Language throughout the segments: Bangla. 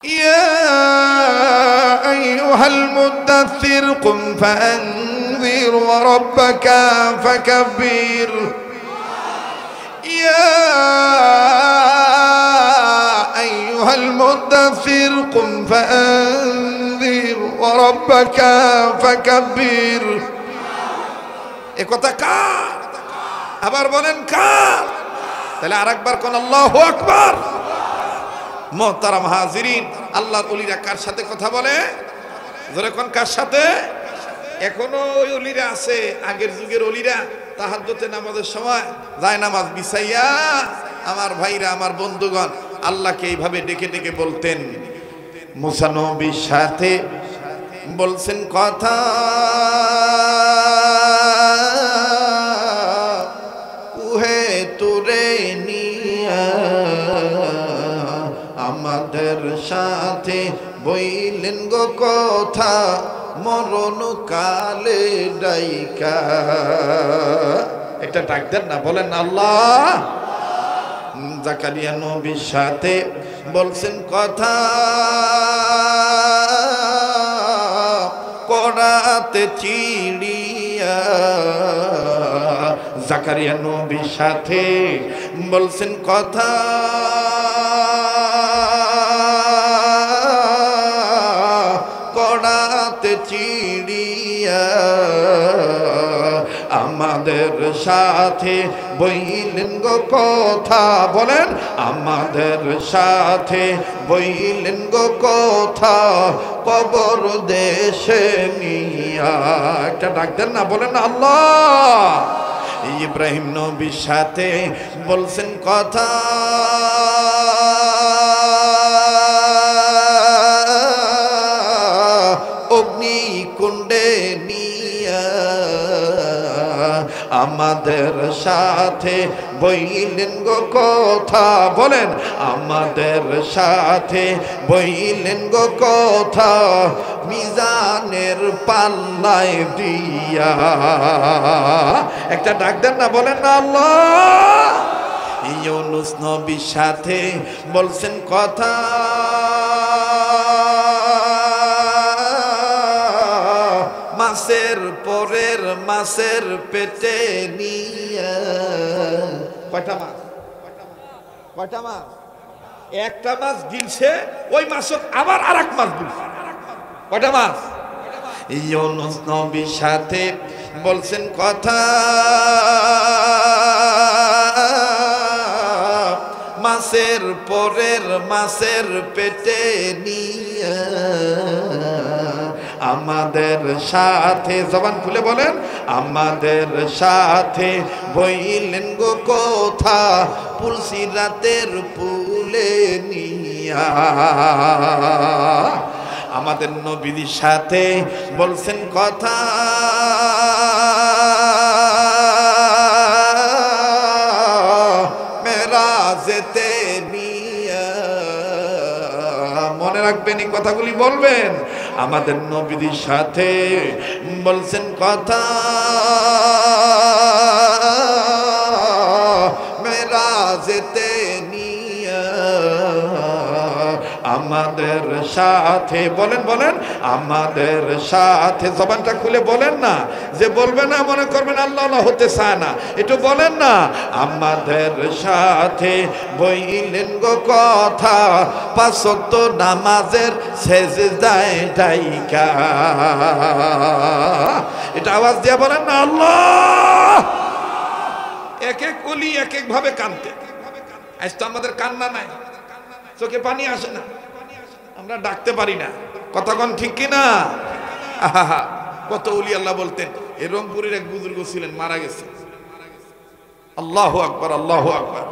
يا أيها المدثر قم فأنذر وربك فكبر يا أيها المدثر قم فأنذر وربك فكبر এই কথা কার আবার বলেন কার তাহলে আরেকবার কোন আল্লাহু আকবার মোহতারাম হাজিরিন আল্লাহর ওলিরা কার সাথে কথা বলে জোরে কোন কার সাথে এখনো ওই ওলিরা আছে আগের যুগের ওলিরা তাহাজ্জুদের নামাজের সময় যায় নামাজ বিছাইয়া আমার ভাইরা আমার বন্ধুগণ আল্লাহকে এইভাবে ডেকে ডেকে বলতেন মুসা নবীর সাথে বলছেন কথা উহে তুরে নিয়া আমাদের সাথে বইলেন গো কথা মরণ কালে ডাইকা একটা ডাক দেন না বলেন আল্লাহ জাকারিয়া নবীর সাথে বলছেন কথা করাতে চিড়িয়া জাকারিয়া নবীর সাথে বলছেন কথা করাতে চিড়িয়া আমাদের সাথে বইলেন গো কথা বলেন আমাদের সাথে বইলেন গো কথা কবর দেশে নিয়া একটা ডাক দেন না বলেন আল্লাহ ইব্রাহিম নবীর সাথে বলছেন কথা অগ্নি কুণ্ডে নিয়া আমাদের সাথে বইলেন গো কথা বলেন আমাদের সাথে বইলেন গো কথা মিজানের পাল্লায় দিয়া একটা ডাক দেন না বলেন না আল্লাহ ইউনুস নবীর সাথে বলছেন কথা মাছের পরের মাছের পেটে নিয়া কয়টা মাছ একটা মাছ গিলছে ওই মাছ আবার আরেক মাছ গিলছে কয়টা মাছ ইউনুস নবীর সাথে বলছেন কথা মাছের পরের মাছের পেটে নিয়া আমাদের সাথে জবান খুলে বলেন আমাদের সাথে বইলেন গো কথা পুলসিরাতের পুলে নিয়া আমাদের নবীর সাথে বলছেন কথা মেরাজেতে নিয়া মনে রাখবেন এই কথাগুলি বলবেন আমাদের নবীর সাথে বলছেন কথা মেরাজেতে নিয়া আমাদের সাথে বলেন বলেন আমাদের সাথে জবানটা খুলে বলেন না যে বলবে না মনে করবেন আল্লাহ আল্লাহ হতে চায় না একটু বলেন না আমাদের সাথে বইলেন গো কথা পাঁচ ওয়াক্ত নামাজের সেজদায় ডাইকা এটা আওয়াজ দিয়ে বলেন না আল্লাহ এক এক ওলি এক এক ভাবে কাঁদতে আজ তো আমাদের কান্না নাই চোখে পানি আসে না আমরা ডাকতে পারি না কতক্ষণ ঠিক কিনা কত ওলি আল্লাহ বলতেন এই রংপুরের এক বুজুর্গ ছিলেন মারা গেছে আল্লাহু আকবার আল্লাহু আকবার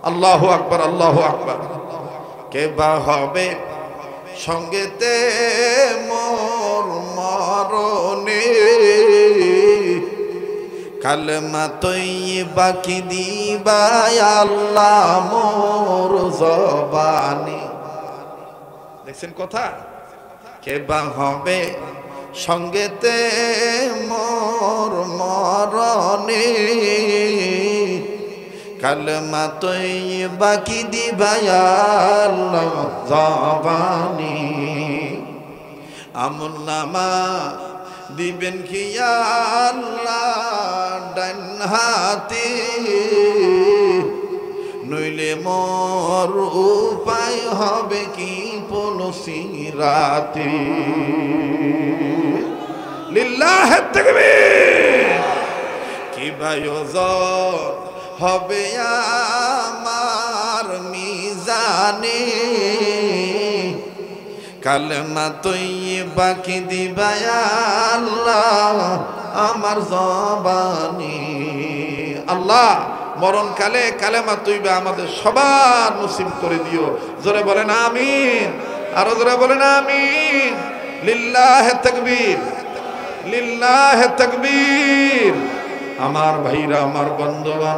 আল্লাহু আকবার আল্লাহু আকবার কে বা হবে সঙ্গেতে মোর মরণে কালেমা তৈবা কি দিবা আল্লাহ মোর জবানে দেখছেন কথা কে বা হবে সঙ্গেতে মোর মরণে কালেমা তৈবা কি দিবা ইয়া আল্লাহ জবানি আমুল্লামা দিবেন কি ইয়া আল্লাহ ডান হাতে নইলে মোর উপায় হবে কি পলসি রাতে লিল্লাহে তাকবীর কি বায়ুজর হবে আমার মিজানে কালেমা তৈবা কি দিবা ইয়া আল্লাহ আমার জবানি আল্লাহ মরণকালে কালেমা তৈবা আমাদের সবার নসিব করে দিও জোরে বলেন আমিন আরো জোরে বলেন আমিন লিল্লাহে তাকবীর লিল্লাহে তাকবীর আমার ভাইরা আমার বন্ধুরা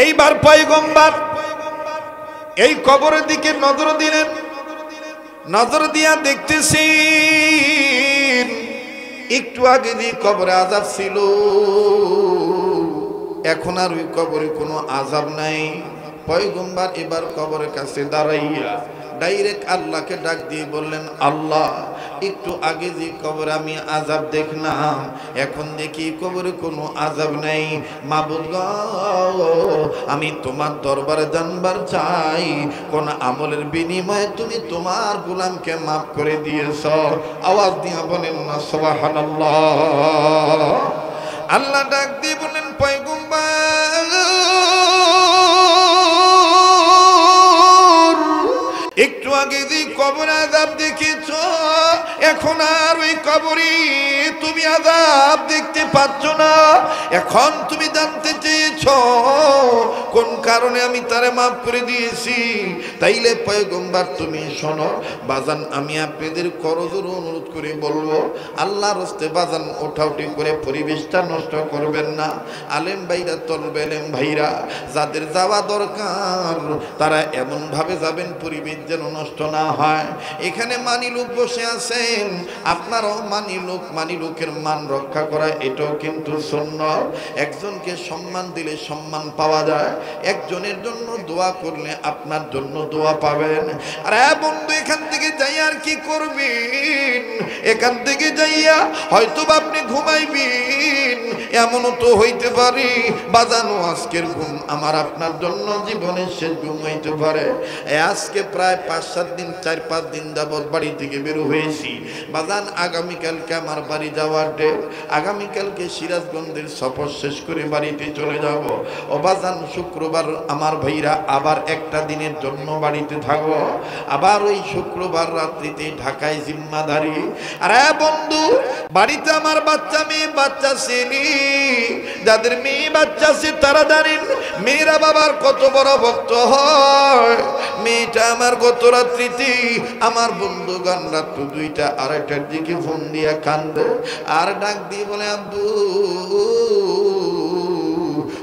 এইবার পয়গম্বর এই কবরের দিকে নজর দিলেন নজর দিয়া দেখতেছি একটু আগে যে কবরে আযাব ছিল এখন আর ওই কবরে কোনো আযাব নাই পয়গম্বর এবার কবরের কাছে দাঁড়াইয়া ডাইরেক্ট আল্লাহকে ডাক দিয়ে বললেন আল্লাহ একটু আগে যে কবরে আমি আযাব দেখলাম এখন দেখি কবরে কোনো আযাব নাই মাবুদ গো আমি তোমার দরবারে জানবার চাই কোন আমলের বিনিময়ে তুমি তোমার গোলামকে maaf করে দিয়েছো আওয়াজ দিয়ে বলেন না সুবহানাল্লাহ আল্লাহ ডাক দিয়ে বলেন পয়গম্বর একটু আগে যে কবর আযাব দেখেছো এখন আর ওই কবরে তুমি আযাব দেখতে পাচ্ছ না এখন তুমি জানতে চেয়েছো কোন কারণে আমি তারে maaf করে দিয়েছি তাইলে পয়গম্বর তুমি শোনো বাজান আমি আপনাদের করজোড়ে অনুরোধ করে বলবো আল্লাহর রাস্তায় বাজান ওঠাউঠি করে পরিবেশটা নষ্ট করবেন না আলেম ভাইরা তলবে আলেম ভাইরা যাদের যাওয়া দরকার তারা এমন ভাবে যাবেন পরিবেশ যেন নষ্ট না হয় এখানে মানি লোক বসে আছেন আপনারাও মানি লোকের মান রক্ষা করা এটাও কিন্তু সুন্নাত একজনকে সম্মান দিলে সম্মান পাওয়া যায় একজনের জন্য দোয়া করলে আপনার জন্য দোয়া পাবেন আরে বন্ধু এখান থেকে যাই আর কি করবেন এখান থেকে যাইয়া হয়তো আপনি ঘুমাইবেন এমনও তো হইতে পারে বাজানো আজকের ঘুম আমার আপনার জন্য জীবনের শেষ ঘুম হইতে পারে আজকে প্রায় 5-7 দিন 4-5 দিন যাবত বাড়ি থেকে বের হয়েছি বাজান আগামীকালকে আমার বাড়ি যাওয়ার ডেট আগামীকালকে সিরাজগঞ্জের সফর শেষ করে বাড়িতে চলে যাব ও বাজান শুক্রবার আমার ভাইরা আবার একটা দিনের জন্য বাড়িতে থাকবো আবার ওই শুক্রবার রাত্রিতে ঢাকায় জিম্মাদারি আরে বন্ধু বাড়িতে আমার বাচ্চা মেয়ে বাচ্চা ছেলে যাদের মেয়ে বাচ্চা আছে তারা জানেন মেয়েরা বাবার কত বড় ভক্ত হয় মেয়েটা আমার গত রাত্রিতে আমার বন্ধুগণ রাত 2টা 2:30টার দিকে ফোন দিয়া কান্দে আর ডাক দিয়ে বলে আব্বু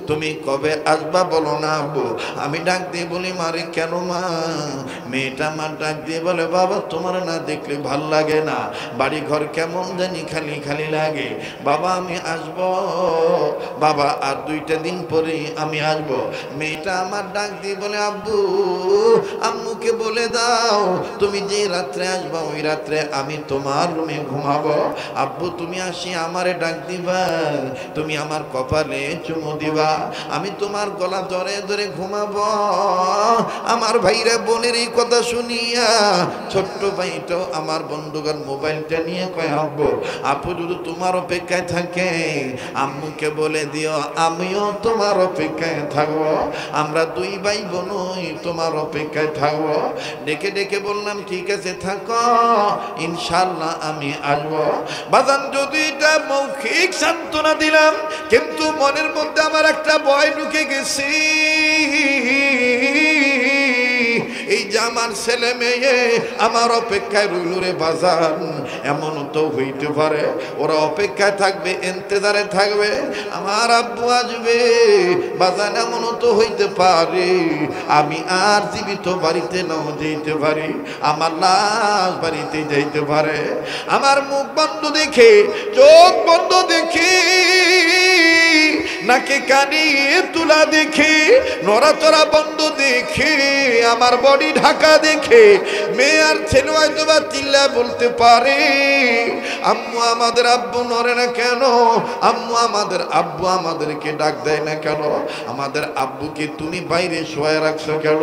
তুমি কবে আসবা বলো না আব্বু আমি ডাক দিয়ে বলি মারে কেন মা মেয়েটা আমার ডাক দিয়ে বলে বাবা তোমার না দেখলে ভাল লাগে না বাড়ি ঘর কেমন জানি খালি খালি লাগে বাবা আমি আসব বাবা আর 2টা দিন পরে আমি আসব মেয়েটা আমার ডাক দিয়ে বলে আব্বু আম্মুকে বলে দাও তুমি যে রাত্রে আসবা ওই রাত্রে আমি তোমার রুমে ঘুমাবো আব্বু তুমি আসি আমারে ডাক দিবা তুমি আমার কপালে চুমু দিবা আমি তোমার গলা ধরে ধরে ঘুমাবো আমার ভাইরা বোনের এই কথা শুনিয়া ছোট্ট ভাইটো আমার বন্ধুগণ মোবাইলটা নিয়ে কয় আব্বু আপু যদি তোমার অপেক্ষায় থাকে আম্মুকে বলে দিও আমিও তোমার অপেক্ষায় থাকবো আমরা 2 ভাই বোনই তোমার অপেক্ষায় থাকবো ডেকে ডেকে বললাম ঠিক আছে থাকো ইনশাআল্লাহ আমি আসবো বাজান যদি এটা মৌখিক সান্ত্বনা দিলাম কিন্তু মনের মধ্যে আমার একটা ভয় ঢুকে গেছে এই যে আমার ছেলে মেয়ে আমার অপেক্ষায় রইল রে বাজান এমন তো হইতে পারে ওরা অপেক্ষায় থাকবে ইন্তজারে থাকবে আমার আব্বু আসবে বাজান এমন তো হইতে পারে আমি আর জীবিত বাড়িতে নাও যেতে পারি আমার লাশ বাড়িতে যাইতে পারে আমার মুখ বন্ধ দেখে চোখ বন্ধ দেখে নাকে কানে তুলা দেখে, নড়াচড়া বন্ধ দেখে, আমার বডি ঢাকা দেখে মেয়ে আর ছেলে হয়তো বা চিল্লা বলতে পারে, আম্মু আমাদের আব্বু নড়ে না কেন, আম্মু আমাদের আব্বু আমাদেরকে ডাক দেয় না কেন, আমাদের আব্বুকে তুমি বাইরে শোয়া রাখছো কেন?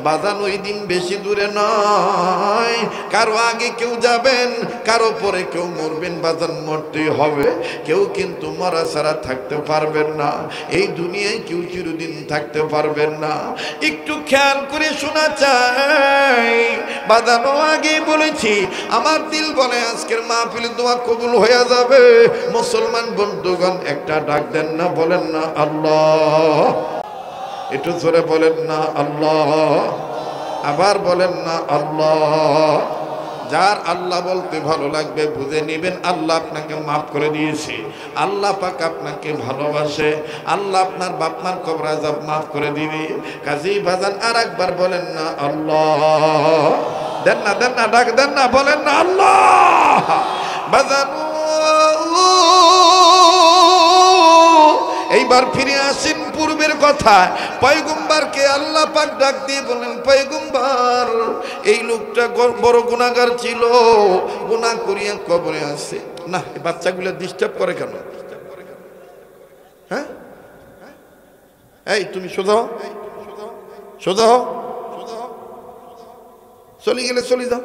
বাজান ওই দিন বেশি দূরে নয়, কারো আগে কেউ যাবেন, কারো পরে কেউ মরবেন। বাজান মরতে হবে, কেউ কিন্তু মরা ছাড়া থাকতে পারবেন না। এই দুনিয়ায় কেউ চিরদিন থাকতে পারবেন না। একটু খেয়াল করে শোনা চাই, বাজানো আগে বলেছি, আমার দিল বলে আজকের মাহফিলে দোয়া কবুল হয়ে যাবে। মুসলমান বন্ধুগণ একটা ডাক দেন না, বলেন না আল্লাহ, একটু জোরে বলেন না আল্লাহ, আবার বলেন না আল্লাহ। যার আল্লাহ বলতে ভালো লাগবে বুঝে নেবেন আল্লাহ আপনাকে মাফ করে দিয়েছে, আল্লাহ পাক আপনাকে ভালোবাসে, আল্লাহ আপনার বাপ মার কবর আযাব মাফ করে দিবে। কাজেই বাজান আর একবার বলেন না আল্লাহ, দেন না দেন না, ডাক দেন না, বলেন না আল্লাহ। বাজান এইবার ফিরে আসেন পূর্বের কথা। পয়গম্বরকে আল্লাহ পাক ডাক দিয়ে বলেন, পয়গম্বর এই লোকটা বড় গুনাহগার ছিল, গুনাহ করিয়া কবরে আছে। না, এই বাচ্চাগুলো ডিস্টার্ব করে কেন? হ্যাঁ, এই তুমি শোধো শোধো, চলে গেলে চলে যাও।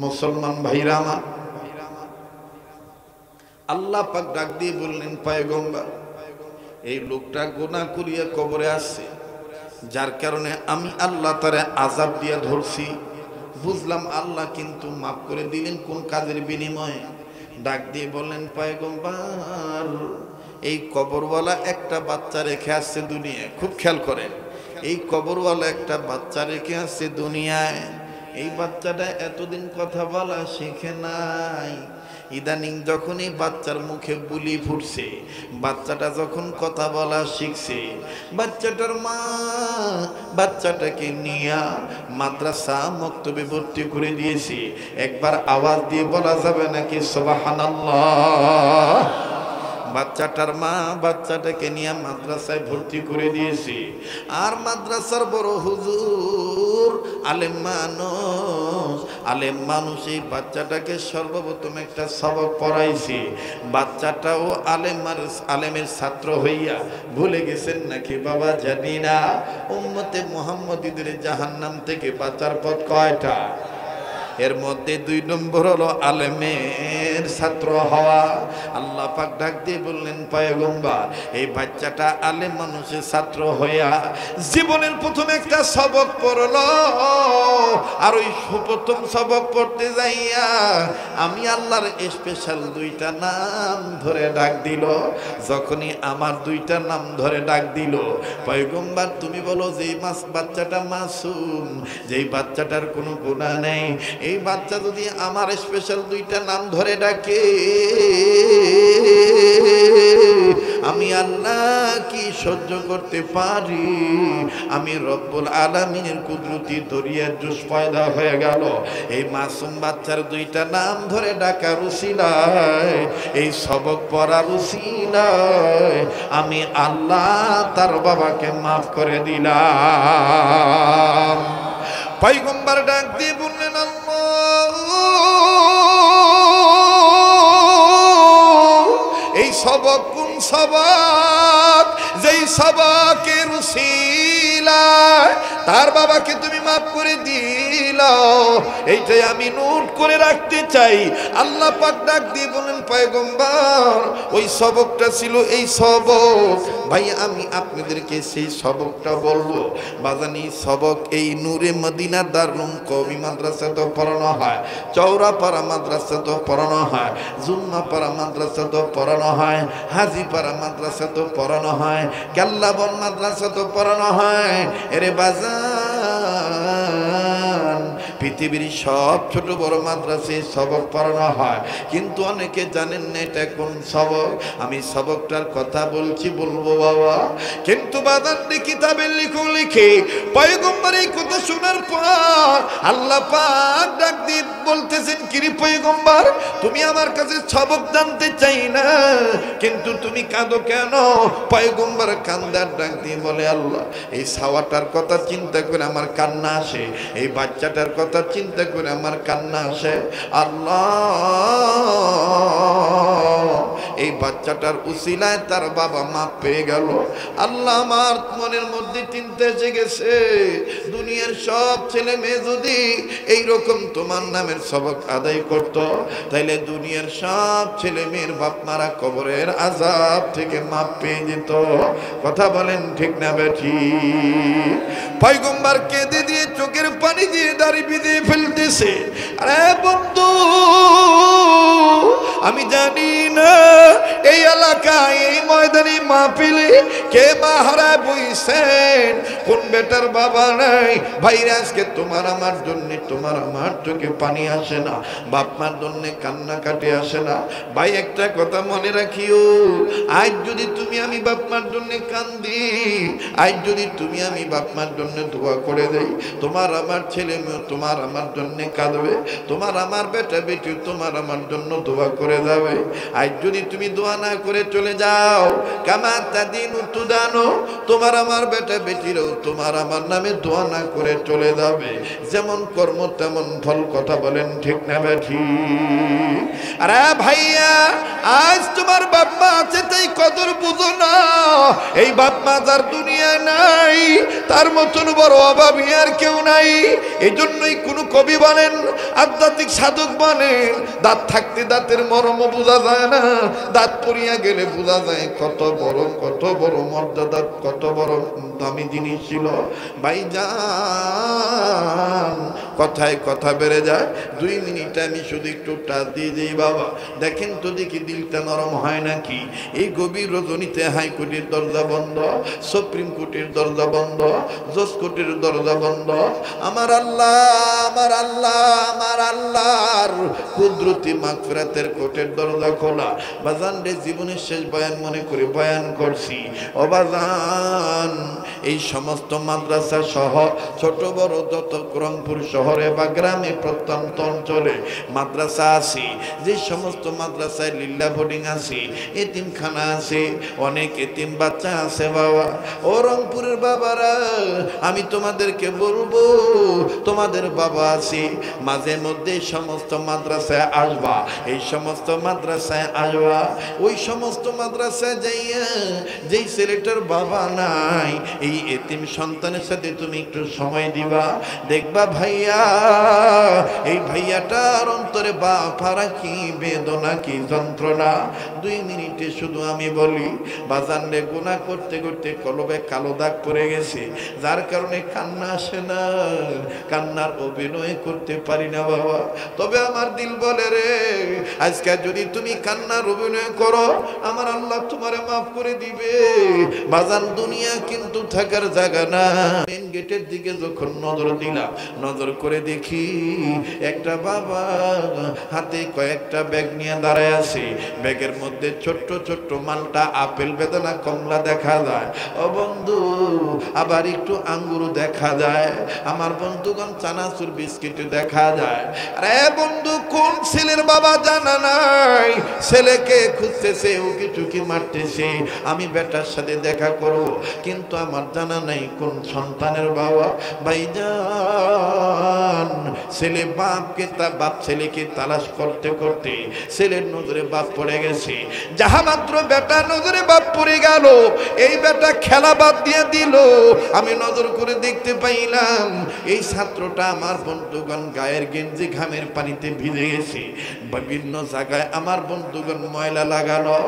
মুসলমান ভাইরা আমার, আল্লাহ পাক ডাক দিয়ে বললেন, পয়গম্বর এই লোকটা গুনাহ করিয়া কবরে আসছে, যার কারণে আমি আল্লাহ তারে আযাব দিয়া ধরছি। বুঝলাম আল্লাহ কিন্তু মাফ করে দিলেন কোন কাজের বিনিময়ে? ডাক দিয়ে বললেন, পয়গম্বর এই কবরওয়ালা একটা বাচ্চা রেখে আসছে দুনিয়ায়। খুব খেয়াল করেন, এই কবরওয়ালা একটা বাচ্চা রেখে আসছে দুনিয়ায়। এই বাচ্চাটা এতদিন কথা বলা শিখে নাই, ইদানিং যখন এই বাচ্চার মুখে বুলি ফুটছে, বাচ্চাটা যখন কথা বলা শিখছে, বাচ্চাটার মা বাচ্চাটাকে নিয়ে মাদ্রাসা মক্তবে ভর্তি করে দিয়েছে। একবার আওয়াজ দিয়ে বলা যাবে নাকি সুবহানাল্লাহ? বাচ্চাটার মা বাচ্চাটাকে নিয়ে মাদ্রাসায় ভর্তি করে দিয়েছে। আর মাদ্রাসার বড় হুজুর আলেম মানুষ এই বাচ্চাটাকে সর্বপ্রথম একটা সবক পড়াইছে। বাচ্চাটাও আলেমের ছাত্র হইয়া ভুলে গেছেন নাকি বাবা জানি না। উম্মতে মুহাম্মদীদের জাহান্নাম থেকে বাঁচার পথ কয়টা? এর মধ্যে 2 নম্বর হলো আলেমের ছাত্র হওয়া। আল্লাহ পাক ডাক দিয়ে বললেন, পয়গম্বর এই বাচ্চাটা আলেম মানুষের ছাত্র হইয়া জীবনের প্রথম একটা সবক পড়লো। আর ওই প্রথম সবক পড়তে যাইয়া আমি আল্লাহর স্পেশাল 2টা নাম ধরে ডাক দিল। যখনই আমার 2টা নাম ধরে ডাক দিল, পয়গম্বর তুমি বলো যেই বাচ্চাটা মাসুম, যেই বাচ্চাটার কোনো গুনাহ নেই, এই বাচ্চা যদি আমার স্পেশাল 2টা নাম ধরে ডাকে, আমি আল্লাহ কি সহ্য করতে পারি? আমি রব্বুল আলামিনের কুদরতি দরিয়ার জুস পয়দা হয়ে গেল। এই মাসুম বাচ্চার 2টা নাম ধরে ডাকার উসিলায়, এই সবক পড়ার উসিলায় আমি আল্লাহ তার বাবাকে মাফ করে দিলাম। পয়গম্বর ডাক দিয়ে বললেন, এই সবক কোন সবক? যেই সবকের উসিলায় তার বাবাকে তুমি মাফ করে দিলাও, এইটাই আমি নোট করে রাখতে চাই। আল্লাহ পাক ডাক দিয়ে বলেন, পয়গম্বর ওই সবকটা ছিল এই সবক। ভাই আমি আপনাদেরকে সেই সবকটা বলবো। বাজানি সবক এই নূরে মদিনা দারুল কওমি মাদ্রাসাতেও পড়ানো হয়, চৌরাপাড়া মাদ্রাসাতেও পড়ানো হয়, জুম্মাপাড়া মাদ্রাসাতেও পড়ানো হয়, হাজিপাড়া মাদ্রাসাতেও পড়ানো হয়, কেল্লাবন মাদ্রাসাতেও পড়ানো হয়। এরে বাজান পৃথিবীর সব ছোট বড় মাদ্রাসায় সবক পড়ানো হয়, কিন্তু অনেকে জানেন না এটা কোন সবক। আমি সবকটার কথা বলবো বাবা, কিন্তু বাজান কিতাবে লিখে পয়গম্বর এই কথা শোনার পর আল্লাহ পাক ডাক দিয়ে বলতেছেন, কিরে পয়গম্বর, তুমি আমার কাছে সবক জানতে চাই না, কিন্তু তুমি কাঁদো কেন? পয়গম্বর কান্দার ডাক দিয়ে বলে, আল্লাহ, এই ছাওয়াটার কথা চিন্তা করে আমার কান্না আসে, এই বাচ্চাটার কথা চিন্তা করে আমার কান্না আসে। আল্লাহ, এই বাচ্চাটার উসিলায় তার বাবা মাপ পেয়ে গেল। আল্লাহ, আমার মনের মধ্যে চিন্তা এসে গেছে, দুনিয়ার সব ছেলে মেয়ে যদি এইরকম তোমার নামের সবক আদায় করত, তাইলে দুনিয়ার সব ছেলে মেয়ের বাপ মারা কবরের আযাব থেকে মাপ পেয়ে যেত। কথা বলেন ঠিক না বেঠি? পয়গম্বর কেঁদে দিয়ে চোখের পানি দিয়ে দাড়ি ভিজিয়ে ফেলতেছে। আরে বন্ধু, আমি জানি না এই এলাকায় এই ময়দানে মাহফিলে কে মা হারায় বইছেন, কোন বেটার বাবা নাই। ভাইরা, আজকে তোমার আমার জন্য, তোমার আমার চোখে পানি আসে না, বাপ মার জন্য কান্নাকাটি আসে না। ভাই, একটা কথা মনে রাখিও, আজ যদি তুমি আমি বাপ মার জন্য কান্দি, আজ যদি তুমি আমি বাপ মার জন্য দোয়া করে দেই, তোমার আমার ছেলে মেয়ে তোমার আমার জন্য কাঁদবে, তোমার আমার বেটা বেটি তোমার আমার জন্য দোয়া করে যাবে। আজ যদি তুমি দোয়া না করে চলে যাও, কামা তাদিনু তুদানো, তোমার আমার বেটা বেটিরও তোমার আমার নামে দোয়া না করে চলে যাবে। যেমন কর্ম তেমন ফল। কথা বলেন ঠিক না বেঠি? আরে ভাইয়া, আজ তোমার বাপ মা আছে তাই কদর বুঝো না। এই বাপ মা যার দুনিয়ায় নাই, তার মতন বড় অভাবী আর কেউ নাই। এই জন্যই কোনো কবি বলেন, আধ্যাত্মিক সাধক বলেন, দাঁত থাকতে দাঁতের মর্ম বোঝা যায় না, দাঁত পড়িয়া গেলে বোঝা যায় কত বড় মর্যাদা, কত বড় দামি জিনিস ছিল। ভাইজান, কথায় কথা বেড়ে যায়। 2 মিনিট আমি শুধু একটু টাচ দিয়ে দিই। বাবা, দেখেন তো দেখি দিলটা নরম হয় নাকি। এই গভীর রজনীতে হাইকোর্টের দরজা বন্ধ, সুপ্রিম কোর্টের দরজা বন্ধ, জজ কোর্টের দরজা বন্ধ। আমার আল্লাহ, আমার আল্লাহ, আমার আল্লাহর কুদরতি মাগফিরাতের কোর্টের দরজা খোলা। বাজান রে, জীবনের শেষ বয়ান মনে করে বয়ান করছি। ও বাজান, এই সমস্ত মাদ্রাসা সহ ছোট বড় যত রংপুর শহরে বা গ্রামে প্রত্যন্ত অঞ্চলে মাদ্রাসা আছে, যে সমস্ত মাদ্রাসায় লিল্লা বোর্ডিং আছে, এতিমখানা আছে, অনেক এতিম বাচ্চা আছে। বাবা, ও রংপুরের বাবারা, আমি তোমাদেরকে বলবো, তোমাদের বাবা আছে, মাঝে মধ্যে সমস্ত মাদ্রাসায় আসবা, এই সমস্ত মাদ্রাসায় আসবা, ওই সমস্ত মাদ্রাসায় যাইয়া যেই ছেলেটার বাবা নাই, এই এতিম সন্তানের সাথে তুমি একটু সময় দিবা। দেখবা ভাইয়া, এই ভাইয়াটার অন্তরে বাপারা কি বেদনা, কি যন্ত্রণা। 2 মিনিটে শুধু আমি বলি, বাজান রে, গুনাহ করতে করতে কলবে কালো দাগ পড়ে গেছে, যার কারণে কান্না আসে না, কান্নার অভিনয় করতে পারি না বাবা। তবে আমার দিল বলে রে, আজকে যদি তুমি কান্নার অভিনয় করো, আমার আল্লাহ তোমারে মাফ করে দিবে। বাজান, দুনিয়া কিন্তু থাকার জায়গা না। মেন গেটের দিকে যখন নজর দিলাম, নজর করে দেখি একটা বাবা হাতে কয়েকটা ব্যাগ নিয়ে দাঁড়ায় আছে। ব্যাগের মধ্যে ছোট্ট ছোট্ট মালটা, আপেল, বেদানা, কমলা দেখা যায়। ও বন্ধু, আবার একটু আঙ্গুর দেখা যায়। আমার বন্ধুগণ, চানাচুর, বিস্কিট দেখা যায়। আরে বন্ধু, কোন ছেলের বাবা জানা নাই, ছেলেকে খুঁজতেছে, ওকে টুকি মারতেছে, আমি বেটার সাথে দেখা করব, কিন্তু আমার জানা নাই কোন সন্তানের বাবা। ভাইজান, ছেলে বাপকে, বাপ ছেলেকে তালাশ করতে করতে ছেলের নজরে বাপ পড়ে গেছে। যাহা মাত্র বেটা নজরে বাপ পড়ে গেল, এই বেটা খেলা বাদ দিয়ে দিল। আমি নজর করে দেখতে পাইলাম এই ছাত্রটা আমার বন্ধুগণ গায়ের গেঞ্জি ঘামের পানিতে ভিজে গেছে। বিভিন্ন জায়গায় আমার বন্ধুগণ ময়লা লাগানো,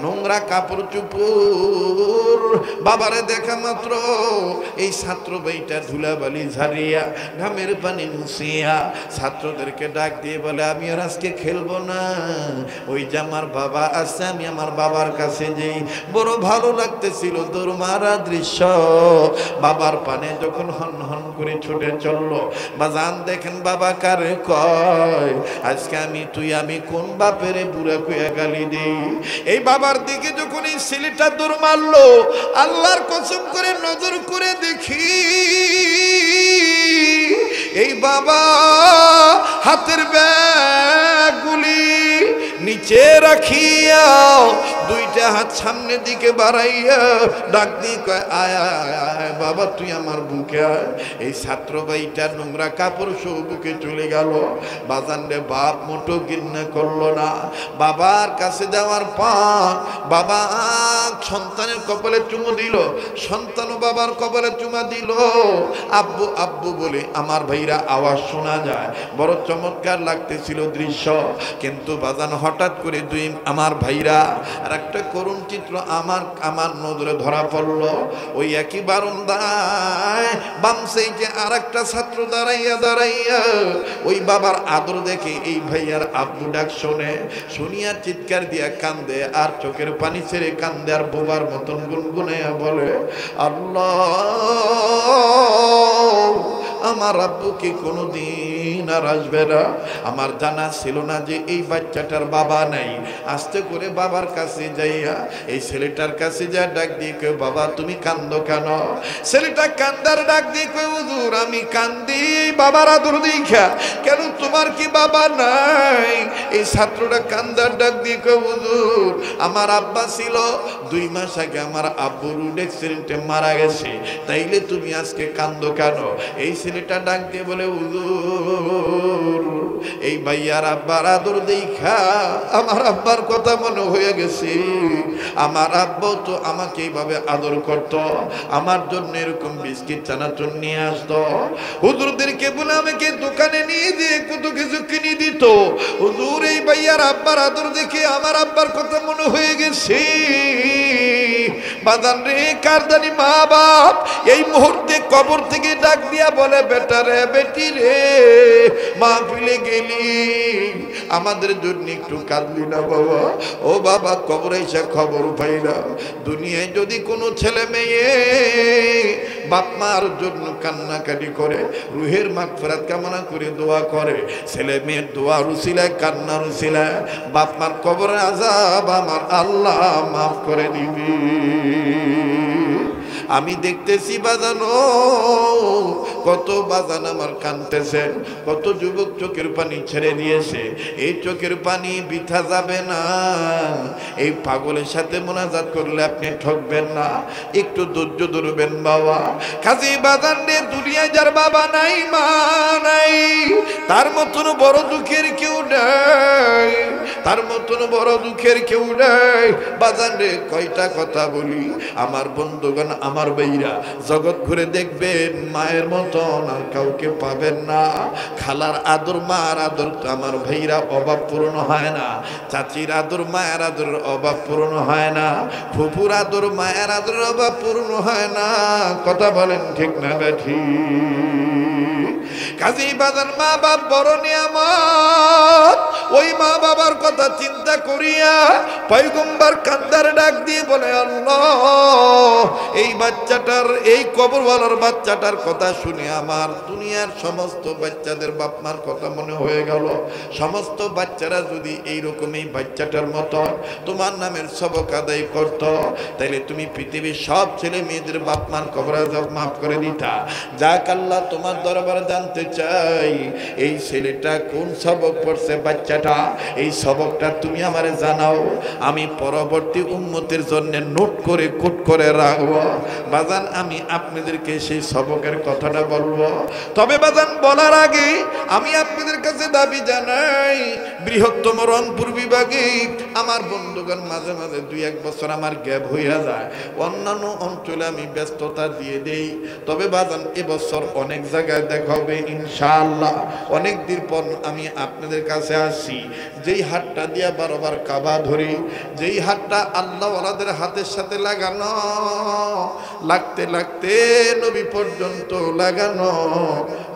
নোংরা কাপড় চুপুর। বাবারে দেখা মাত্র এই ছাত্র ভাইটা ধুলাবালি ঝাড়িয়া, ঘামের পানি মুছিয়া ছাত্রদেরকে ডাক দিয়ে বলে, আমি আর আজকে খেলবো না, ওই যে আমার বাবা আছে, আমি আমার বাবার কাছে যাই। বড় ভালো লাগতেছিল তোর মারা দৃশ্য। বাবার পানে যখন হন হন করে ছুটে চললো। বাজান, দেখেন বাবা কারে কয়, আজকে আমি কোন বাপেরে বুড়া কুয়া গালি দিই। এই বাবার দিকে যখন এই ছেলেটা দৌড় মারলো, আল্লাহর কসম করে নজর করে দেখি বাবা হাতের ব্যাগগুলি নিচে রাখিয়া দুইটা হাত সামনের দিকে বাড়াইয়া ডাক দিয়ে কয় আয় আয় আয় বাবা তুই আমার বুকে আয়। এই ছাত্র ভাইটা নোংরা কাপড় সব বুকে চলে গেল। বাজান রে বাপ মোটো ঘৃণা করলো না বাবার কাছে যাওয়ার পর বাবা সন্তানের কপালে চুমু দিল, সন্তানও বাবার কপালে চুমা দিল। আব্বু আব্বু বলে আমার ভাইরা আওয়াজ শোনা যায়, বড় চমৎকার লাগতেছিল দৃশ্য। কিন্তু বাজান হঠাৎ করে দুই আমার ভাইরা আর একটা করুণ চিত্র আমার নজরে ধরা পড়ল। ওই একই বারান্দায় বাম সাইডে আর একটা ছাত্র দাঁড়াইয়া ওই বাবার আদর দেখে এই ভাইয়ার আব্বু ডাক শোনে, শুনিয়া চিৎকার দিয়া কান্দে আর চোখের পানি ছেড়ে কান্দে আর বোবার মতন গুনগুনাইয়া বলে আল্লাহ আমার আব্বু কি কোনোদিন আর আসবে না। আমার জানা ছিল না যে এই বাচ্চাটার বাবা নাই। আস্তে করে বাবার কাছে যাইয়া এই ছেলেটার কাছে যা ডাক দিয়ে কই বাবা তুমি কান্দো কেন? ছেলেটা কান্দার ডাক দিয়ে কই হুজুর আমি কান্দি বাবার আদর দেখা। কেন তোমার কি বাবা নাই? এই ছাত্রটা কান্দার ডাক দিয়ে কই হুজুর আমার আব্বা ছিল, 2 মাস আগে আমার আব্বু রোড অ্যাক্সিডেন্টে মারা গেছে, তাইলে তুমি আজকে কান্দো কেন? এই ছেলেটা ডাক দিয়ে বলে হুজুর এই ভাইয়ার আব্বার আদর দেখা আমার আব্বার কথা মনে হয়ে গেছে। আমার আব্বা তো আমাকে এইভাবে আদর করত, আমার জন্য এরকম বিস্কিট চানাচুর নিয়ে আসতো, হুজুরদেরকে বলে আমাকে দোকানে নিয়ে দিয়ে কত কিছু কিনে দিত। হুজুর এই ভাইয়ার আব্বার আদর দেখে আমার আব্বার কথা মনে হয়ে গেছে। বাজান রে কারদানি মা বাপ এই মুহূর্তে কবর থেকে ডাক দিয়া বলে বেটা রে বেটি রে মাহফিলে গেলি আমাদের জন্য একটু কাঁদলি না বাবা? ও বাবা কবরে এসে খবর পাইলাম দুনিয়ায় যদি কোনো ছেলে মেয়ে বাপ মার জন্য কান্নাকাটি করে রুহের মাগফিরাত কামনা করে দোয়া করে, ছেলে মেয়ের দোয়া রুসিলায় কান্না রুসিলায় বাপ মার কবরের আযাব আমার আল্লাহ মাফ করে দিবি। আমি দেখতেছি বাজানো কত বাজান আমার কাঁদতেছেন, কত যুবক চোখের পানি ছেড়ে দিয়েছে। এই চোখের পানি বৃথা যাবে না। এই পাগলের সাথে মোনাজাত করলে আপনি ঠকবেন না, একটু ধৈর্য ধরবেন বাবা। কাজী বাজান রে দুনিয়ায় যার বাবা নাই মা নাই তার মতন বড় দুঃখের কেউ নাই, তার মতন বড় দুঃখের কেউ নাই। বাজান রে কয়টা কথা বলি আমার বন্ধুগণ আমার ভাইরা, জগৎ ঘুরে দেখবেন মায়ের মতন আর কাউকে পাবেন না। খালার আদর মার আদর আমার ভাইরা অভাব পূরণ হয় না, চাচির আদর মায়ের আদর অভাব পূরণ হয় না, ফুপুর আদর মায়ের আদর অভাব পূরণ হয় না। কথা বলেন ঠিক না বেঠি? কাজী বাজার মা বাপ বড় নিয়ামত। ওই মা বাবার কথা চিন্তা করিয়া পয়গম্বর কান্দার ডাক দিয়ে বলে আল্লাহ এই বাচ্চাটার এই কবরওয়ালার বাচ্চাটার কথা শুনে আমার দুনিয়ার সমস্ত বাচ্চাদের বাপ মার কথা মনে হয়ে গেল। সমস্ত বাচ্চারা যদি এইরকম এই বাচ্চাটার মতো তোমার নামের সবক আদায় করত, তাইলে তুমি পৃথিবীর সব ছেলে মেয়েদের বাপ মার কবর আযাব মাফ করে দিতা। যাক আল্লাহ তোমার দরবারে জানতে চাই এই ছেলেটা কোন সবক পড়ছে বাচ্চাটা, এই সবকটা তুমি আমারে জানাও, আমি পরবর্তী উম্মতের জন্য নোট করে কোট করে রাখবো। বাজান আমি আপনাদেরকে সেই সবকের কথাটা বলবো, তবে বাজান বলার আগে আমি আপনাদের কাছে দাবি জানাই বৃহত্তম রংপুর বিভাগে আমার বন্ধুগণ মাঝে মাঝে 2-1 বছর আমার গ্যাপ হইয়া যায়, অন্যান্য অঞ্চলে আমি ব্যস্ততা দিয়ে দেই। তবে বাজান এবছর অনেক জায়গায় দেখা হবে ইনশাআল্লাহ। অনেক দিন পর আমি আপনাদের কাছে আসি, যেই হাতটা দিয়া বারবার কাবা ধরি, যেই হাতটা আল্লাহ ওয়ালাদের হাতের সাথে লাগানো, লাগতে লাগতে নবী পর্যন্ত লাগানো,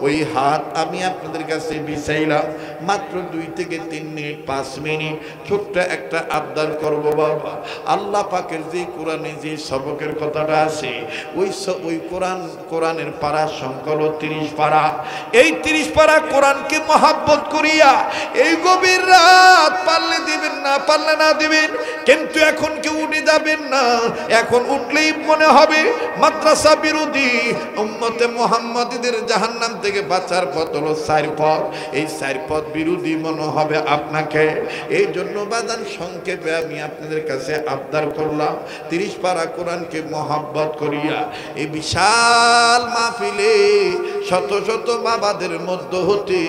ওই হাত আমি আপনাদের কাছে বিছাইলাম। মাত্র 2 থেকে 3 মিনিট 5 মিনিট ছোট্ট একটা আবদার করব বাবা। আল্লাহ পাকের যে কোরআনে যে সবকের কথাটা আছে ওই কোরআনের পারা সংখ্যা হলো 30 পারা। এই 30 পারা কোরআনকে মহাব্বত করিয়া এই গভীর রাত, পারলে দিবেন, না পারলে না দিবেন, কিন্তু এখন কেউ উঠে যাবেন না। এখন উঠলেই মনে হবে মাদ্রাসা বিরোধী উম্মতে মুহাম্মাদীদের জাহান্নাম থেকে বাঁচার পথ হলো 4 পথ। এই 4 পথ বিরোধী মনে হবে আপনাকে। এই জন্য বাদান সংক্ষেপে আমি আপনাদের কাছে আবদার করলাম, 30 পারা কোরআনকে মহব্বত করিয়া এই বিশাল মাহফিলে শত শত বাবাদের মধ্য হতে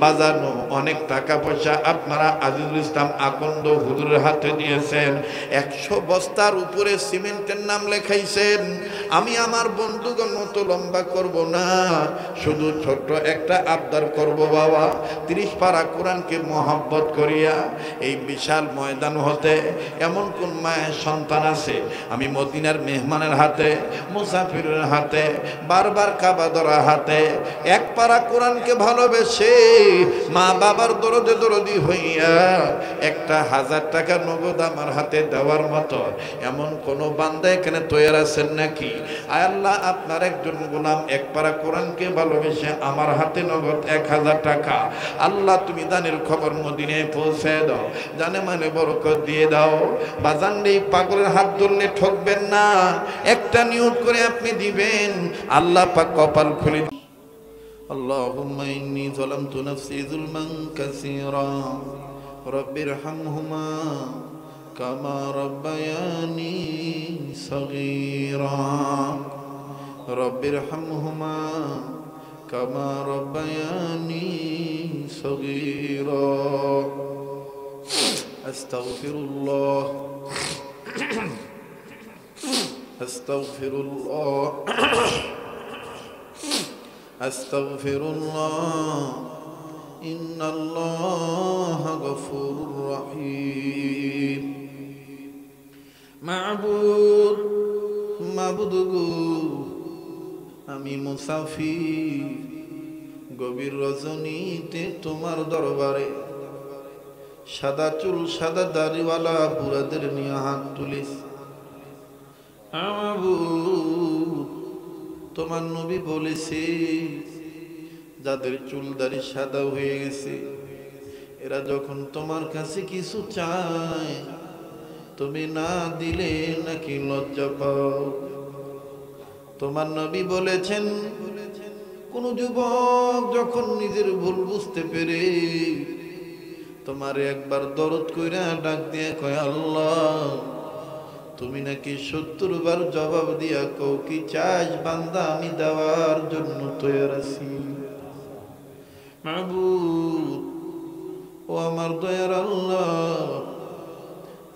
বাজানো অনেক টাকা পয়সা আপনারা আজিজুল ইসলাম আকন্দ হুজুরের হাতে দিয়েছেন। 100 বস্তার উপরে সিমেন্টের নাম লেখাইছেন। আমি আমার বন্ধুগণ মতো লম্বা করব না, শুধু ছোট্ট একটা আবদার করব বাবা, 30 পারা কোরআনকে মহব্বত করিয়া এই বিশাল ময়দান হতে এমন কোন মায়ের সন্তান আছে, আমি মদিনার মেহমানের হাতে, মুসাফিরের হাতে, বারবার কাবা ধরা হাতে 1 পারা কোরআনকে ভালোবেসে মা বাবার দরদে দরদি হইয়া 1000 টাকা নগদ আমার হাতে দেওয়ার মতো এমন কোন বান্দা এখানে তৈরি আছেন নাকি? আয় আল্লাহ, আপনার একজন গোলাম 1 পারা কোরআনকে ভালোবেসে আমার হাতে নগদ 1000 টাকা, আল্লাহ তুমি দানের খবর মদিনায় পৌঁছে দাও, জানে মানে বরকত দিয়ে দাও। বাজান এই পাগলের হাত ধরলে ঠকবেন না, একটা নিয়ত করে আপনি দিবেন, আল্লাহ পাক কপাল খুলে। আল্লাহুম্মা ইন্নী যালামতু নাফসি যুলমান কাসীরা রব্বিরহামহুমা কামা রাব্বায়ানি সাগীরা রব্বিরহামহুমা কামা রাব্বায়ানি সাগীরা। আস্তাগফিরুল্লাহ আস্তাগফিরুল্লাহ আস্তাগফিরুল্লাহ ইন্নাল্লাহা গফুরুর রহিম। মাবুদ মাবুদগো, আমি মুসাফির, গভীর রজনীতে তোমার দরবারে সাদা চুল সাদা দাড়িওয়ালা বুড়াদের নিয়ে হাত তুলিস। তোমার নবী বলেছে, যাদের চুল দাড়ি সাদা হয়ে গেছে এরা যখন তোমার কাছে কিছু চায় তুমি না দিলে নাকি লজ্জা পাও। তোমার নবী বলেছেন, কোন যুবক যখন নিজের ভুল বুঝতে পেরে তোমার একবার দরদ কইরা ডাক দিয়ে কয়, আল্লাহ তুমি নাকি 70 বার জবাব দিয়া কও, কি চাস বান্দা, আমি দেওয়ার জন্য তৈরি আছি। মাবুদ ও আমার দয়ার আল্লাহ,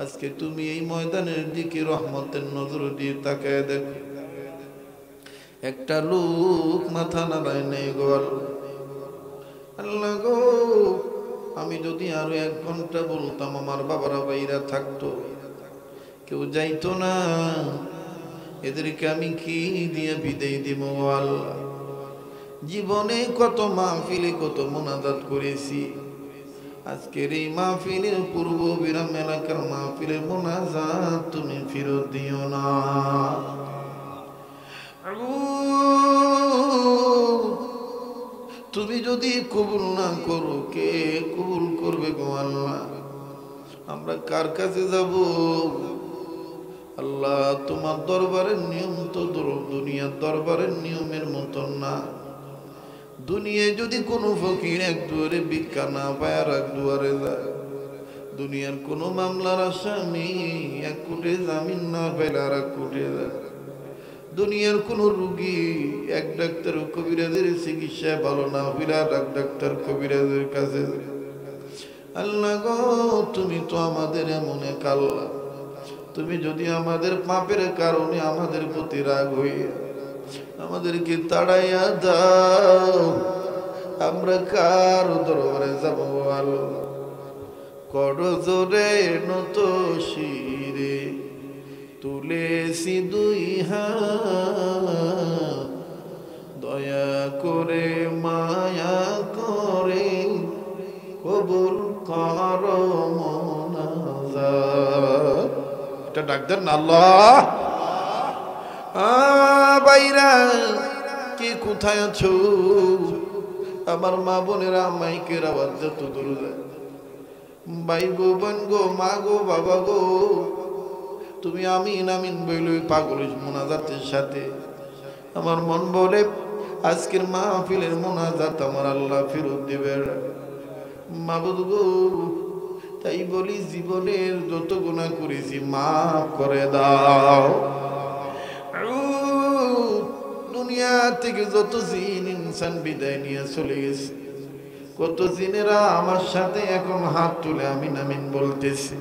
আজকে তুমি এই ময়দানের দিকে রহমতের নজর দিয়ে তাকায় দেখো, একটা লোক মাথা নাড়ায় নেই গো আল্লাহ গো। আমি যদি আরো 1 ঘন্টা বলতাম আমার বাবারা ভাইরা থাকতো, কেউ যাইতো না, এদেরকে আমি কি দিয়ে বিদায় দিব আল্লাহ। জীবনে কত মাহফিলে কত মুনাজাত করেছি, আজকের এই মাহফিলের পূর্ব বিরাম এলাকার মাহফিলের মুনাজাত তুমি ফেরত দিও না। তুমি যদি কবুল না করো কে কবুল করবে গো আল্লাহ? আমরা কার কাছে যাব আল্লাহ? তোমার দরবারের নিয়ম তো দুনিয়ার দরবারের নিয়মের মতন না। দুনিয়ায় যদি কোনো ফকির 1 দুয়ারে ভিক্ষা না পায় আর 1 দুয়ারে যায়, দুনিয়ার কোনো মামলার আসামি 1 কোটি জামিন না পাইলে আর 1 কোটি যায়, দুনিয়ার কোন রোগী 1 ডাক্তার কবিরাজের চিকিৎসায় ভালো না হইলে আর 1 ডাক্তার কবিরাজের কাছে। আল্লাহ গো, তুমি তো আমাদের এমন এক আল্লাহ, তুমি যদি আমাদের পাপের কারণে আমাদের প্রতি রাগ হইয়া আমাদেরকে তাড়াইয়া দাও, আমরা কার দরবারে যাব আল্লাহ? করজোরে নত শিরে তুলেছি 2 হাত, দয়া করে মায়া করে কবুল করো মোনাজাত। এটা ডাক দেন না আল্লাহ। বাইরা কে কোথায় আছো? আমার মা বোনেরা মাইকের আওয়াজ যত দূর যায় ভাই গো, বোন গো, মা গো, বাবা গো, তুমি আমিন আমিন বইল পাগল মোনাজাতের সাথে। আমার মন বলে আজকের মাহফিলের মোনাজাত আমার আল্লাহ ফেরত দিবে মাবুদ গো। তাই বলি জীবনের যত গুনাহ করেছি মাফ করে দাও। দুনিয়া থেকে যত জিন ইনসান বিদায় নিয়ে চলে গেছে, কত জিনেরা আমার সাথে এখন হাত তুলে আমিন আমিন বলতেছে,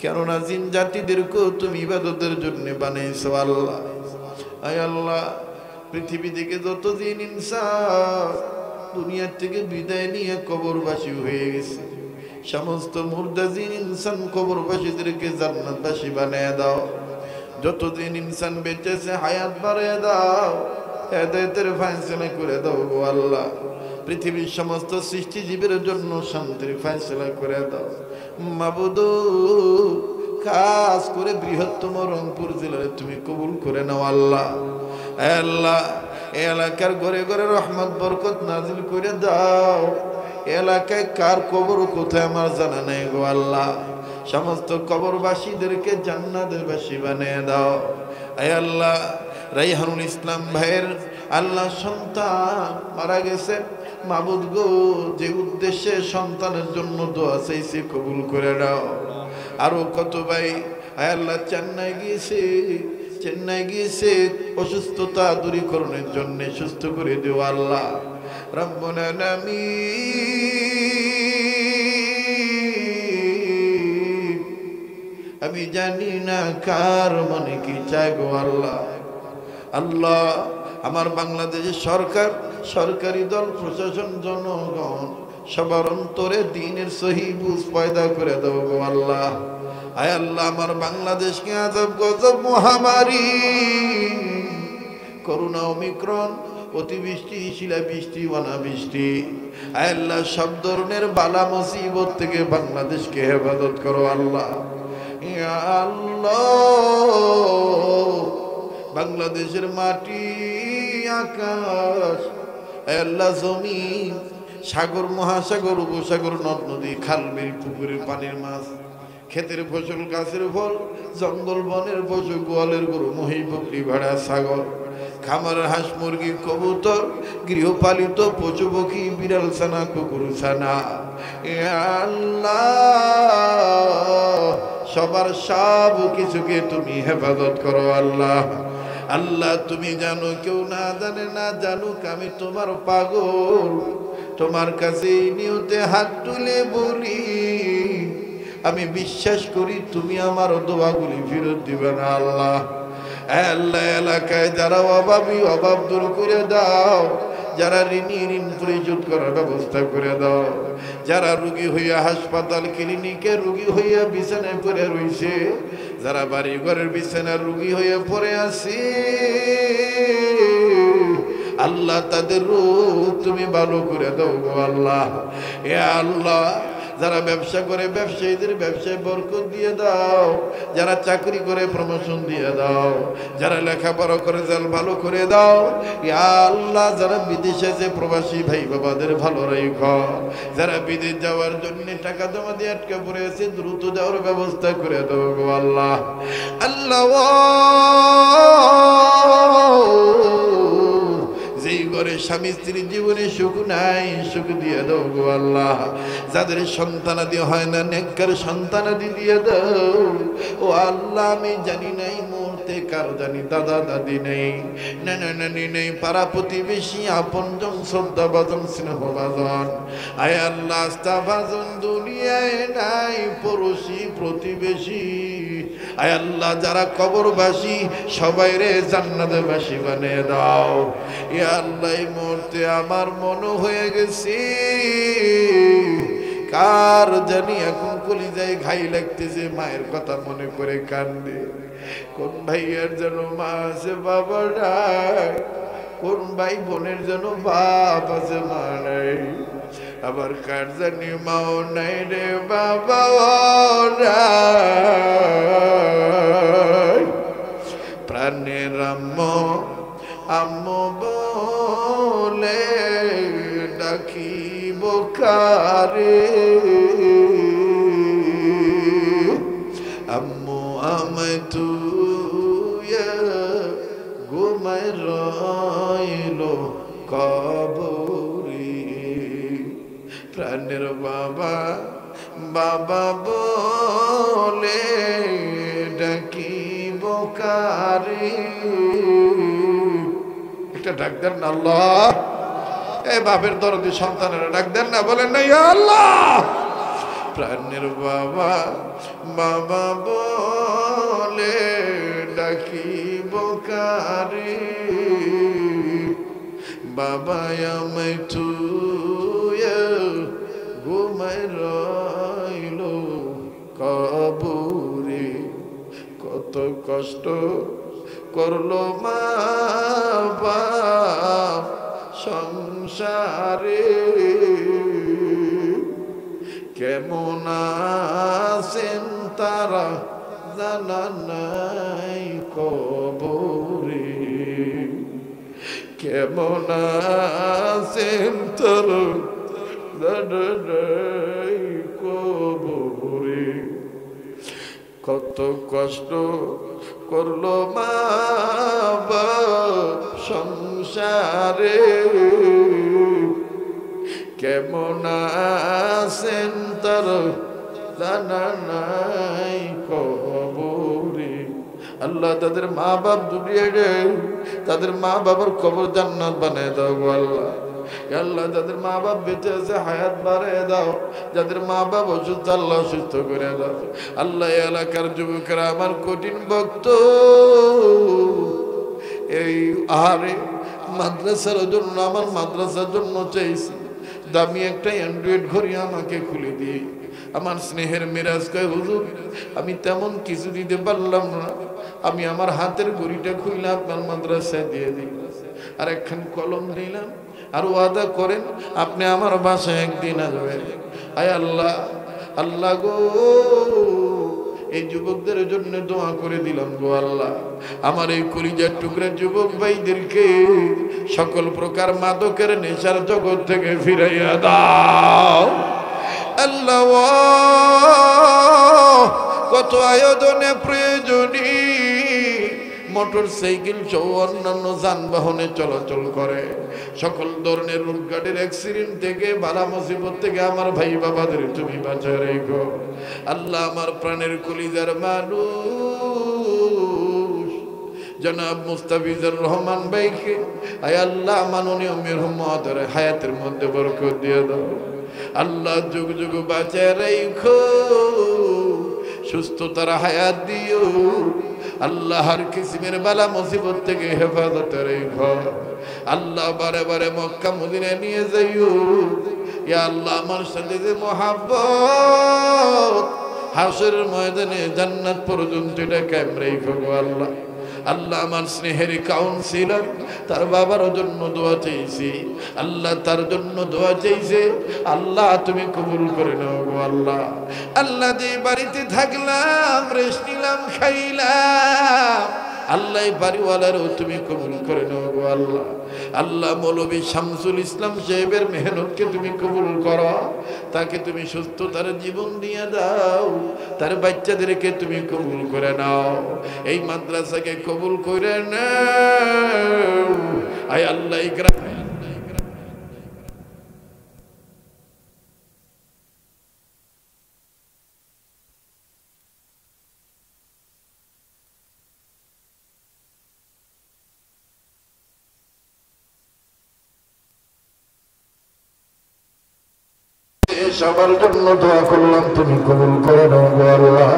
কেননা জিন জাতিদেরকেও তুমি ইবাদতের জন্য বানাইছো আল্লাহ। আয় আল্লাহ, পৃথিবী থেকে যত জিন ইনসান দুনিয়া থেকে বিদায় নিয়ে কবরবাসী হয়ে গেছে, সমস্ত মুর্দা জিন ইনসান কবরবাসীদেরকে জান্নাতবাসী বানিয়ে দাও। যত দিন ইনসান বেঁচেছে হায়াত বাড়িয়ে দাও, হেদায়েতের ফয়সালা করে দাও গো আল্লাহ। পৃথিবীর সমস্ত সৃষ্টিজীবের জন্য শান্তির ফয়সালা করে দাও মাবুদ। খাস করে বৃহত্তম রংপুর জেলায় তুমি কবুল করে নাও আল্লাহ। আল্লাহ, এই এলাকার ঘরে ঘরে রহমত বরকত নাজিল করে দাও। এলাকায় কার কবর কোথায় আমার জানা নেই গো আল্লাহ। সমস্ত কবরবাসীদেরকে জান্নাতের বাসী বানিয়ে দাও। আয় আল্লাহ, রাইহানুল ইসলাম ভাইয়ের আল্লাহ সন্তান মারা গেছে মাবুদ গো, যে উদ্দেশ্যে সন্তানের জন্য দোয়া চাইছে কবুল করে দাও। আরো কত ভাই আয় আল্লাহ চেন্নাই গিয়েছে অসুস্থতা দূরীকরণের জন্য, সুস্থ করে দিও আল্লাহ রব্বুল আলামিন। আমি জানি না কার মনে কি চাই গো আল্লাহ। আল্লাহ, আমার বাংলাদেশের সরকার, সরকারি দল, প্রশাসন, জনগণ সবার অন্তরে দ্বীনের সহি বুঝ পয়দা করে দাও গো আল্লাহ। আয় আল্লাহ, আমার বাংলাদেশকে আজব গজব মহামারী, করোনা, ওমিক্রন, অতিবৃষ্টি, শিলাবৃষ্টি, অনাবৃষ্টি, আয় আল্লাহ সব ধরনের বালা মুসিবত থেকে বাংলাদেশকে হেফাজত করো আল্লাহ। ইয়া আল্লাহ, বাংলাদেশের মাটি, আকাশ, আল্লাহ জমিন, সাগর, মহাসাগর, উপসাগর, নদ নদী, খাল বিল, পুকুরের পানির মাছ, ক্ষেতের ফসল, গাছের ফল, জঙ্গল বনের পশু, গোয়ালের গরু, মহি, বকরি, ভেড়া, ছাগল, খামারের হাঁস, মুরগি, কবুতর, গৃহপালিত পশু পক্ষী, বিড়াল ছানা, কুকুর ছানা, আল্লাহ সবার সব কিছুকে তুমি হেফাজত করো আল্লাহ। আল্লাহ, তুমি জানো, কেউ না জানে, না জানুক, আমি তোমার পাগল, তোমার কাছে নিয়তে হাত তুলে বলি, আমি বিশ্বাস করি তুমি আমার দোয়াগুলি ফেরত দিবে না আল্লাহ। আল্লাহ, এলাকায় যারা অভাবী, অভাব দূর করে দাও। যারা ঋণী, ঋণ পরিশোধ করার ব্যবস্থা করে দাও। যারা রোগী হইয়া হাসপাতাল, ক্লিনিকে রোগী হইয়া বিছানায় পড়ে রয়েছে, যারা বাড়ি ঘরের বিছানার রোগী হইয়া পড়ে আছে, আল্লাহ তাদের রোগ তুমি ভালো করে দাও গো আল্লাহ। এ আল্লাহ, যারা ব্যবসা করে ব্যবসায়ীদের ব্যবসায় বরকত দিয়ে দাও। যারা চাকরি করে প্রমোশন দিয়ে দাও। যারা লেখাপড়া করে জাল ভালো করে দাও। ইয়া আল্লাহ, যারা বিদেশে যে প্রবাসী ভাই বাবাদের ভালো রাখো। যারা বিদেশ যাওয়ার জন্য টাকা জমা দিয়ে আটকে পড়ে আছে, দ্রুত যাওয়ার ব্যবস্থা করে দাও গো আল্লাহ। আল্লাহ, যেই ঘরে স্বামী স্ত্রীর জীবনে সুখ নাই, সুখ দিয়ে দাও গো আল্লাহ। যাদের সন্তানাদি হয় না, নেককার সন্তানাদি দিয়ে দাও ও আল্লাহ। আমি জানি নাই মুহূর্তে কার জানি দাদা দাদি নেই, নানা নানি নেই, পাড়া প্রতিবেশী, আপনজন, শ্রদ্ধা ভাজন, স্নেহ ভাজন, আয় আল্লাহ আস্থা ভাজন দুনিয়ায় নাই, পড়োশি প্রতিবেশী, আয় আল্লাহ যারা কবরবাসী সবাই রে জান্নাতবাসী বানিয়ে দাও। ইয়া আল্লাহ, এই মুহূর্তে আমার মনে হয়ে গেছে কার জানি এখন কলিজায় ঘাই লাগতেছে, মায়ের কথা মনে করে কান্দে। কোন ভাইয়ের যেন মা আছে, বাবা নাই, কোন ভাই বোনের যেন বাপ আছে, মা নাই, আবার কার জানি মাও নাই রে বাবাও নাই। প্রাণের আম্মু বলে ডাকিব কারে, কবরে। প্রাণের বাবা বাবা বলে ডাকিব কারে। একটা ডাক দেন না আল্লাহ। এই বাপের দরদি সন্তানেরা ডাক দেন না, বলেন না ইয়া আল্লাহ। প্রাণের বাবা বাবা বলে ডাকিব কারে। বাবা আমায় তুইয়া ঘুমায় রইল কবরে। কত কষ্ট করলো মা বাপ সংসারে। কেমন আছেন তারা জানা নাই কবরে। কেমন আছেন তারা জানা নাই কবরে। কত কষ্ট করলো মা বাপ সংসারে। কেমন আছেন তার জানা নাই কবরে। আল্লাহ তাদের মা বাপ দুনিয়ায়, তাদের মা বাবার কবর জান্নাত বানায় দাও গো আল্লাহ। আল্লাহ যাদের মা বাপ বেঁচে আছে হায়াত বাড়ায় দাও, যাদের মা বাপ অসুস্থ আল্লাহ সুস্থ করে দাও। আল্লাহ এলাকার যুবকেরা আমার কঠিন ভক্ত, এই আহারে মাদ্রাসার জন্য, আমার মাদ্রাসার জন্য চাইছি দামি একটা অ্যান্ড্রয়েড ঘড়ি আমাকে খুলে দিয়ে। আমার স্নেহের মিরাজ কয় হুজুর আমি তেমন কিছু দিতে পারলাম না, আমি আমার হাতের ঘড়িটা খুলে আপনার মাদ্রাসায় দিয়ে দিই, আর একখান কলম দিলাম, আর ওয়াদা করেন আপনি আমার বাসায় একদিন আসবেন। আয় আল্লাহ, আল্লাহ গো এই যুবকদের জন্য দোয়া করে দিলাম গো আল্লাহ। আমার এই কলিজার টুকরা যুবক ভাইদেরকে সকল প্রকার মাদকের নেশার জগৎ থেকে ফিরাইয়া দাও আল্লাহ। কত আয়োজনে প্রয়োজনী মোটর সাইকেল সহ অন্যান্য যানবাহনে চলাচল করে, সকল ধরনের রোডঘাটের অ্যাক্সিডেন্ট থেকে, বালা মুসিবত থেকে আমার ভাই বাবাদের তুমি বাঁচায় রেখো আল্লাহ। আমার প্রাণের কলিজার মানুষ জনাব মুস্তাফিজুর রহমান ভাইকে আয় আল্লাহ মাননীয় মেহমতের হায়াতের মধ্যে বরকত দিয়ে দাও আল্লাহ। যুগ যুগ বাঁচায় রেখো, সুস্থতার হায়াত দিও আল্লাহ। হর কিসমের বালা মুসিবত থেকে হেফাজত রেখো আল্লাহ। বারে বারে মক্কা মদিনায় নিয়ে যাইও ইয়া আল্লাহ। আমার সাথে যে মহাব্বত হাসরের ময়দানে জান্নাত পর্যন্ত এটা কায়েম রেখো আল্লাহ। আল্লাহ আমার স্নেহের কাউন্সিলর, তার বাবার জন্য দোয়া চাইছি আল্লাহ, তার জন্য দোয়া চাইছে আল্লাহ, তুমি কবুল করে নাও গো আল্লাহ। আল্লাহ যে বাড়িতে থাকলাম, রেস্ট নিলাম, খাইলাম আল্লাহ, বাড়িওয়ালারও তুমি কবুল করে নাও গো আল্লাহ। আল্লাহ মৌলবী শামসুল ইসলাম সাহেবের মেহনতকে তুমি কবুল করো, তাকে তুমি সুস্থতার জীবন দিয়ে দাও, তার বাচ্চাদেরকে তুমি কবুল করে নাও, এই মাদ্রাসাকে কবুল করে নাও আয় আল্লাহ। সবার জন্য দোয়া করলাম, তুমি কবুল করে নাও গো আল্লাহ।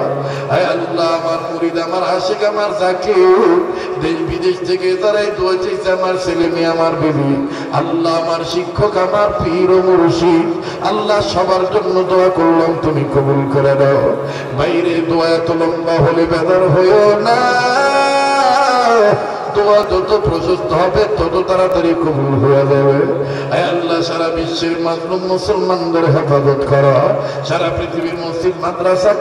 আয় আল্লাহ আমার মুরিদ, আমার আশিক, আমার জাকির, দেশ বিদেশ থেকে যারাই দোয়া চাইছে, আমার ছেলে মেয়ে, আমার বিবি, আল্লাহ আমার শিক্ষক, আমার পীর ও মুর্শিদ, আল্লাহ সবার জন্য দোয়া করলাম, তুমি কবুল করে দাও। বাইরে দোয়া এত লম্বা হলে বেদার হইও না, দোয়া যত প্রশস্ত হবে তত তাড়াতাড়ি কবুল হয়ে যাবে। আয় আল্লাহ সারা বিশ্বের মাজলুম মুসলমানদের হেফাজত করো, সারা পৃথিবীর মসজিদ মাদ্রাসা